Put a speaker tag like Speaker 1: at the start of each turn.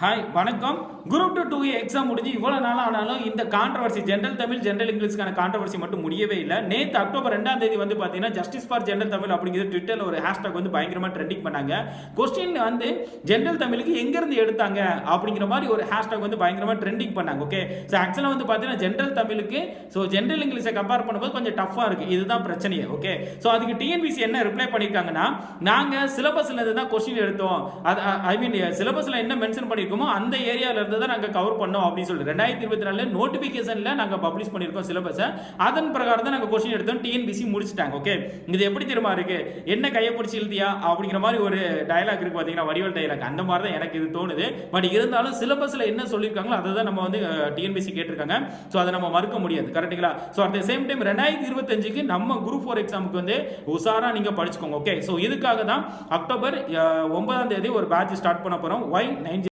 Speaker 1: Hi வணக்கம். Group 2 exam முடிஞ்சு இவ்வளோ நாள் ஆனாலும் இந்த கான்ட்ரவர்சி ஜென்ரல் தமிழ் ஜென்ரல் இங்கிலீஷ்க்கான கான்ட்ரவர்சி மட்டும் முடியவே இல்லை. நேற்று அக்டோபர் 2ஆம் தேதி வந்து பார்த்தீங்கன்னா ஜஸ்டிஸ் ஃபார் ஜென்ரல் தமிழ் அப்படிங்கிறது ட்விட்டரில் ஒரு ஹேஷ்டாக் வந்து பயங்கரமாக ட்ரெண்டிங் பண்ணாங்க. கொஸ்டின் வந்து ஜென்ரல் தமிழுக்கு எங்கேருந்து எடுத்தாங்க அப்படிங்கிற மாதிரி ஒரு ஹேஷ்டாக் வந்து பயங்கரமாக ட்ரெண்டிங் பண்ணாங்க. ஓகே, ஸோ ஆக்சுவலாக வந்து பார்த்தீங்கன்னா ஜென்ரல் தமிழுக்கு ஜென்ரல் இங்கிலீஷை கம்பேர் பண்ணும்போது கொஞ்சம் டஃப்பாக இருக்குது. இதுதான் பிரச்சனையே. ஓகே, ஸோ அதுக்கு டிஎன்பிசி என்ன ரிப்ளை பண்ணியிருக்காங்கன்னா, நாங்கள் சிலபஸ்ல இருந்து தான் கொஸ்டின் எடுத்தோம். ஐ மீன் சிலபஸ்ல என்ன மென்ஷன் பண்ணி அந்த ஏரியால இருந்து தான் நாங்க கவர் பண்ணோம் அப்படின்னு சொல்லி 2024 நோட்டிபிகேஷன்ல நாங்க பப்ளிஷ் பண்ணிருக்கோம் சிலபஸ். அதன் பிரகாரம் தான் நாங்க क्वेश्चन எடுத்தோம். டிஎன்பிசி முடிச்சிட்டாங்க. ஓகே, இது எப்படி தெரியுமா இருக்கு? என்ன கையை பிடிச்சி எழுதியா அப்படிங்கிற மாதிரி ஒரு டயலாக் இருக்கு பாத்தீங்கன்னா, வடிவல் டயலாக். அந்த மாதிரி தான் எனக்கு இது தோணுது. பட் இருந்தாலும் சிலபஸ்ல என்ன சொல்லிருக்காங்களோ அதை தான் நம்ம வந்து டிஎன்பிசி கேட்டிருக்காங்க. ஸோ அதை நம்ம மறுக்க முடியாது. கரெக்டுங்களா? So at the same time 2025க்கு நம்ம குரூப் 4 எக்ஸாமுக்கு வந்து உசாரா நீங்க படிச்சுக்கோங்க. ஓகே, ஸோ இதுக்காக தான் அக்டோபர் 9ஆம் தேதி ஒரு பேட்ச் ஸ்டார்ட் பண்ண போறோம். Y9